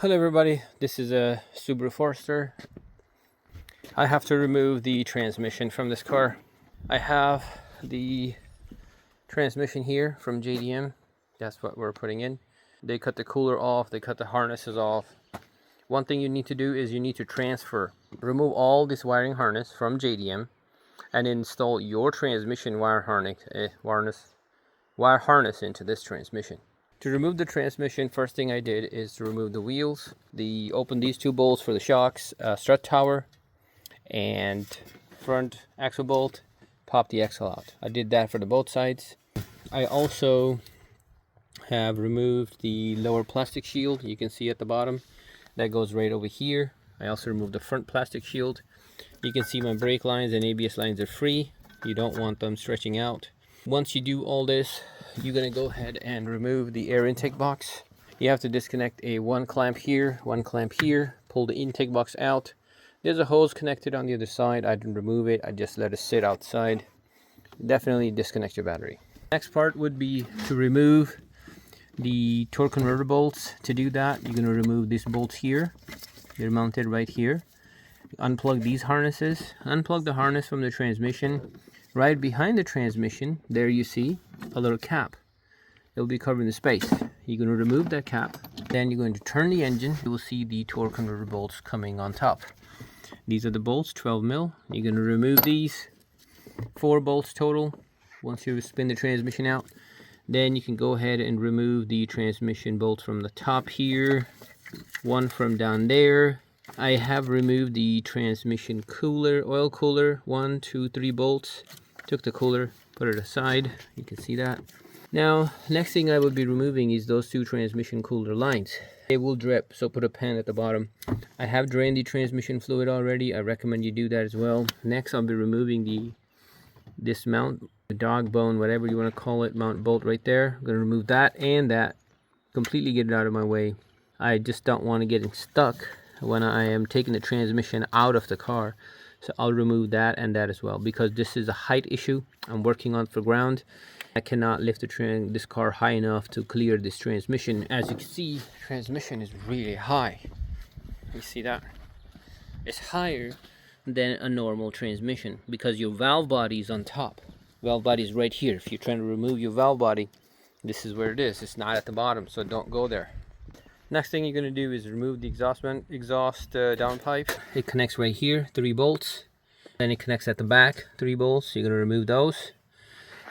Hello everybody, this is a Subaru Forester. I have to remove the transmission from this car. I have the transmission here from JDM. That's what we're putting in. They cut the cooler off, they cut the harnesses off. One thing you need to do is you need to remove all this wiring harness from JDM and install your transmission wire harness into this transmission. To remove the transmission, first thing I did is to remove the wheels. Open these two bolts for the shocks, strut tower, and front axle bolt. Pop the axle out. I did that for both sides. I also have removed the lower plastic shield. You can see at the bottom. That goes right over here. I also removed the front plastic shield. You can see my brake lines and ABS lines are free. You don't want them stretching out. Once you do all this, you're going to go ahead and remove the air intake box. You have to disconnect one clamp here, pull the intake box out. There's a hose connected on the other side. I didn't remove it, I just let it sit outside. Definitely disconnect your battery. Next part would be to remove the torque converter bolts. To do that, you're going to remove these bolts here. They're mounted right here. Unplug these harnesses, unplug the harness from the transmission. Right behind the transmission, there you see a little cap. It will be covering the space. You're going to remove that cap. Then you're going to turn the engine. You will see the torque converter bolts coming on top. These are the bolts, 12 mil. You're going to remove these 4 bolts total. Once you spin the transmission out, then you can go ahead and remove the transmission bolts from the top here, one from down there. I have removed the transmission cooler, oil cooler, 1, 2, 3 bolts. Took the cooler, put it aside. You can see that. Now, next thing I will be removing is those 2 transmission cooler lines. They will drip, so put a pan at the bottom. I have drained the transmission fluid already. I recommend you do that as well. Next, I'll be removing this mount, the dog bone, whatever you want to call it, mount bolt right there. I'm going to remove that and that. Completely get it out of my way. I just don't want to get stuck when I am taking the transmission out of the car. So I'll remove that and that as well, because this is a height issue. I'm working on for ground. I cannot lift this car high enough to clear this transmission. As you can see, the transmission is really high. You see that? It's higher than a normal transmission because your valve body is on top. Valve body is right here. If you're trying to remove your valve body, this is where it is. It's not at the bottom, so don't go there. Next thing you're going to do is remove the exhaust downpipe. It connects right here, 3 bolts. Then it connects at the back, 3 bolts. You're going to remove those.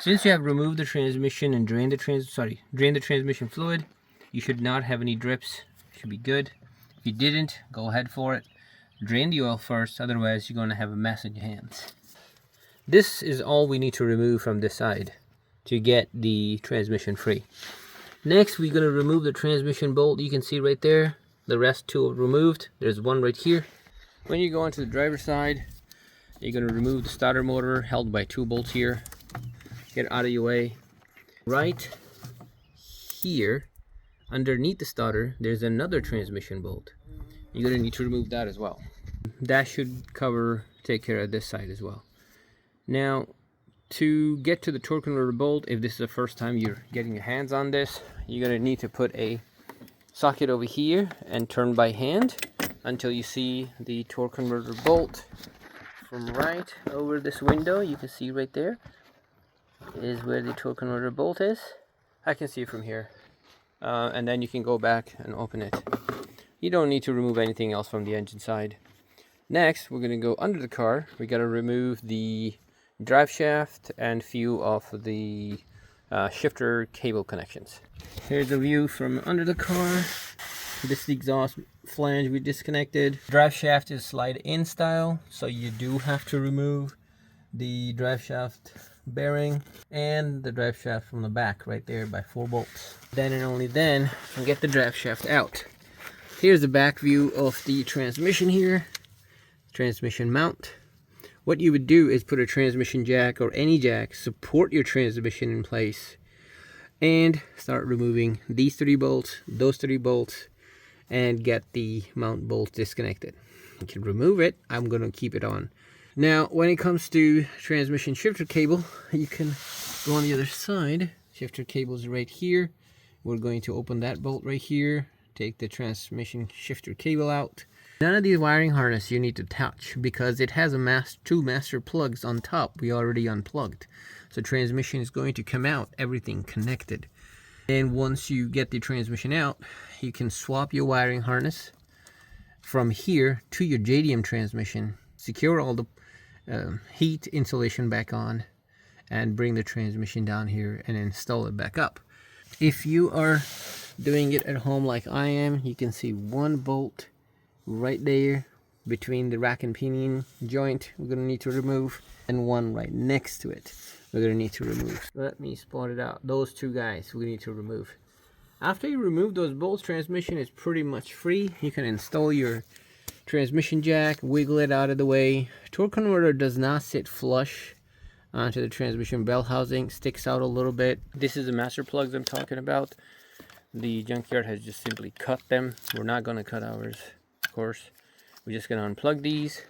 Since you have removed the transmission and drained the transmission fluid, you should not have any drips. Should be good. If you didn't, go ahead for it. Drain the oil first, otherwise you're going to have a mess in your hands. This is all we need to remove from this side to get the transmission free. Next, we're going to remove the transmission bolt. You can see right there, the rest 2 are removed. There's one right here. When you go onto the driver's side, you're going to remove the starter motor held by 2 bolts here. Get it out of your way. Right here, underneath the starter, there's another transmission bolt. You're going to need to remove that as well. That should take care of this side as well. Now, to get to the torque converter bolt, if this is the first time you're getting your hands on this, you're going to need to put a socket over here and turn by hand until you see the torque converter bolt from right over this window. You can see right there is where the torque converter bolt is. I can see it from here. And then you can go back and open it. You don't need to remove anything else from the engine side. Next, we're going to go under the car. We got to remove the drive shaft and few of the shifter cable connections. Here's a view from under the car. This is the exhaust flange we disconnected. Drive shaft is slide-in style, so you do have to remove the drive shaft bearing and the drive shaft from the back right there by 4 bolts. Then and only then you can get the drive shaft out. Here's the back view of the transmission here. Transmission mount. What you would do is put a transmission jack or any jack, support your transmission in place, and start removing these 3 bolts, those 3 bolts, and get the mount bolts disconnected. You can remove it. I'm going to keep it on. Now, when it comes to transmission shifter cable, you can go on the other side. Shifter cable is right here. We're going to open that bolt right here, take the transmission shifter cable out. None of these wiring harness you need to touch because it has a two master plugs on top we already unplugged. So transmission is going to come out, everything connected. And once you get the transmission out, you can swap your wiring harness from here to your JDM transmission, secure all the heat insulation back on, and bring the transmission down here and install it back up. If you are doing it at home like I am, you can see one bolt right there between the rack and pinion joint we're going to need to remove, and one right next to it we're going to need to remove. Let me spot it out. Those two guys we need to remove. After you remove those bolts, transmission is pretty much free. You can install your transmission jack, wiggle it out of the way. Torque converter does not sit flush onto the transmission bell housing, sticks out a little bit. This is the master plugs I'm talking about. The junkyard has just simply cut them. We're not going to cut ours, of course. We're just going to unplug these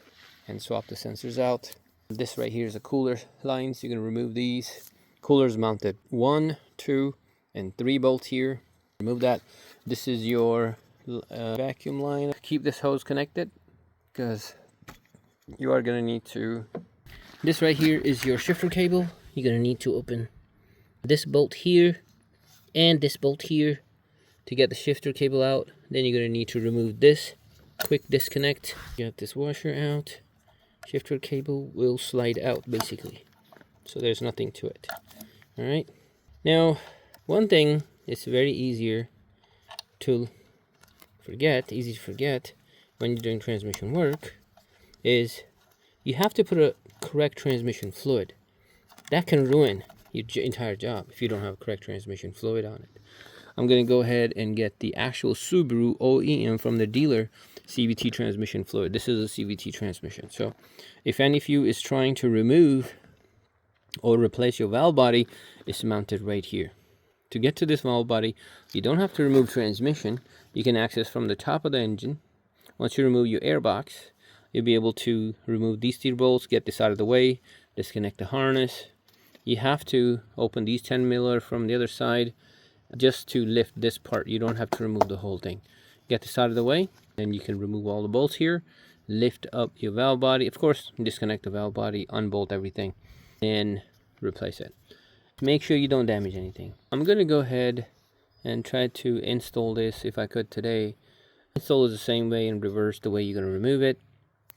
and swap the sensors out. This right here is a cooler line, so you're going to remove these. Cooler's mounted 1, 2, and 3 bolts here. Remove that. This is your vacuum line. Keep this hose connected because you are going to need to. This right here is your shifter cable. You're going to need to open this bolt here and this bolt here to get the shifter cable out. Then you're going to need to remove this. Quick disconnect. Get this washer out. Shifter cable will slide out basically. So there's nothing to it. Alright. Now, one thing it's very easy to forget when you're doing transmission work is you have to put a correct transmission fluid. That can ruin your entire job if you don't have correct transmission fluid on it. I'm going to go ahead and get the actual Subaru OEM from the dealer CVT transmission fluid. This is a CVT transmission. So if any of you is trying to remove or replace your valve body, it's mounted right here. To get to this valve body, you don't have to remove transmission. You can access from the top of the engine. Once you remove your airbox, you'll be able to remove these 3 bolts, get this out of the way, disconnect the harness. You have to open these 10 miller from the other side just to lift this part. You don't have to remove the whole thing. Get this out of the way, then you can remove all the bolts here, lift up your valve body. Of course, disconnect the valve body, unbolt everything, and replace it. Make sure you don't damage anything. I'm going to go ahead and try to install this if I could today. Install it the same way in reverse, the way you're going to remove it.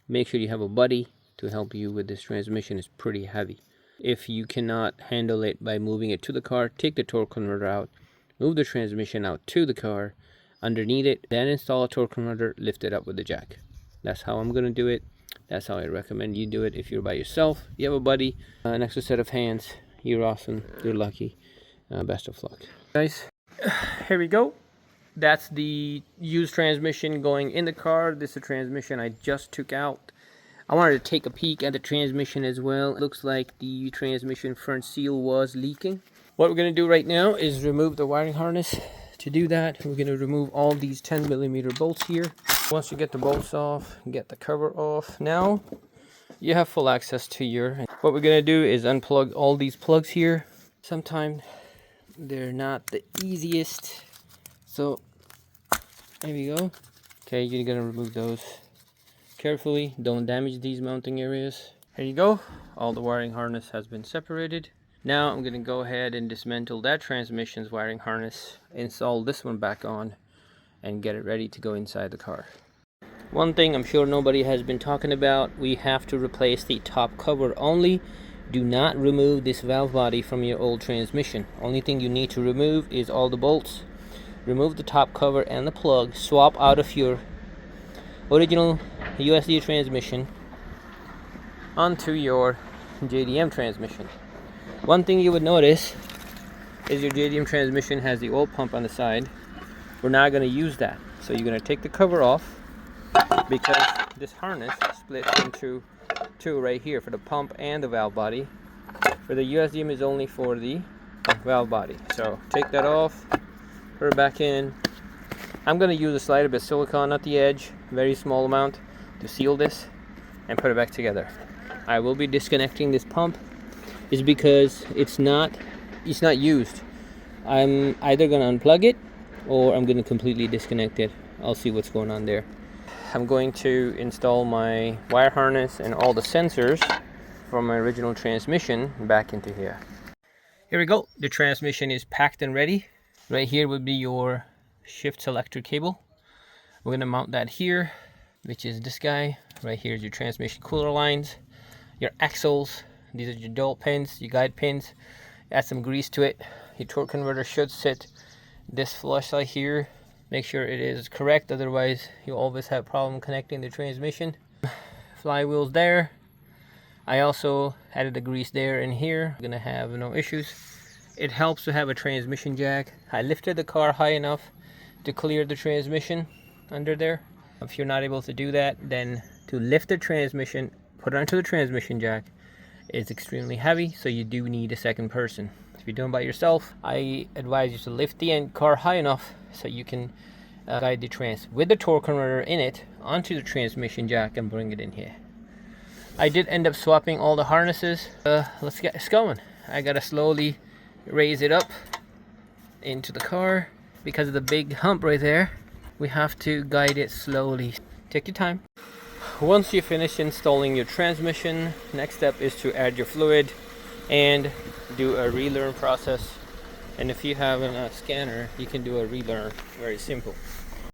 Make sure you have a buddy to help you with this. Transmission is pretty heavy. If you cannot handle it by moving it to the car, take the torque converter out, move the transmission out to the car, underneath it, then install a torque converter, lift it up with the jack. That's how I'm going to do it. That's how I recommend you do it. If you're by yourself, you have a buddy, an extra set of hands, you're awesome, you're lucky. Best of luck. Guys, here we go. That's the used transmission going in the car. This is the transmission I just took out. I wanted to take a peek at the transmission as well. It looks like the transmission front seal was leaking. What we're going to do right now is remove the wiring harness. To do that, we're going to remove all these 10 millimeter bolts here. Once you get the bolts off, get the cover off. Now you have full access to your. What we're going to do is unplug all these plugs here. Sometimes they're not the easiest. So there we go. Okay, you're going to remove those carefully. Don't damage these mounting areas. Here you go. All the wiring harness has been separated. Now I'm going to go ahead and dismantle that transmission's wiring harness, install this one back on, and get it ready to go inside the car. One thing I'm sure nobody has been talking about, we have to replace the top cover only. Do not remove this valve body from your old transmission. Only thing you need to remove is all the bolts. Remove the top cover and the plug. Swap out of your original USD transmission onto your JDM transmission. One thing you would notice is your JDM transmission has the oil pump on the side. We're not going to use that. So you're going to take the cover off because this harness splits into 2 right here for the pump and the valve body. For the USDM is only for the valve body. So take that off, put it back in. I'm going to use a slight bit of silicone at the edge, very small amount, to seal this and put it back together. I will be disconnecting this pump. Is because it's not used. I'm either going to unplug it or I'm going to completely disconnect it. I'll see what's going on there. I'm going to install my wire harness and all the sensors from my original transmission back into here. Here we go. The transmission is packed and ready. Right here would be your shift selector cable. We're going to mount that here, which is this guy. Right here is your transmission cooler lines, your axles. These are your dowel pins, your guide pins. Add some grease to it. Your torque converter should sit this flush right here. Make sure it is correct, otherwise you'll always have a problem connecting the transmission. Flywheels there. I also added the grease there and here. I'm gonna have no issues. It helps to have a transmission jack. I lifted the car high enough to clear the transmission under there. If you're not able to do that, then to lift the transmission, put it onto the transmission jack, is extremely heavy, so you do need a second person. If you're doing it by yourself, I advise you to lift the car high enough so you can guide the trans with the torque converter in it onto the transmission jack and bring it in here. I did end up swapping all the harnesses. Let's get this going. I gotta slowly raise it up into the car because of the big hump right there. We have to guide it slowly. Take your time. Once you finish installing your transmission, next step is to add your fluid and do a relearn process. And if you have a scanner, you can do a relearn. Very simple.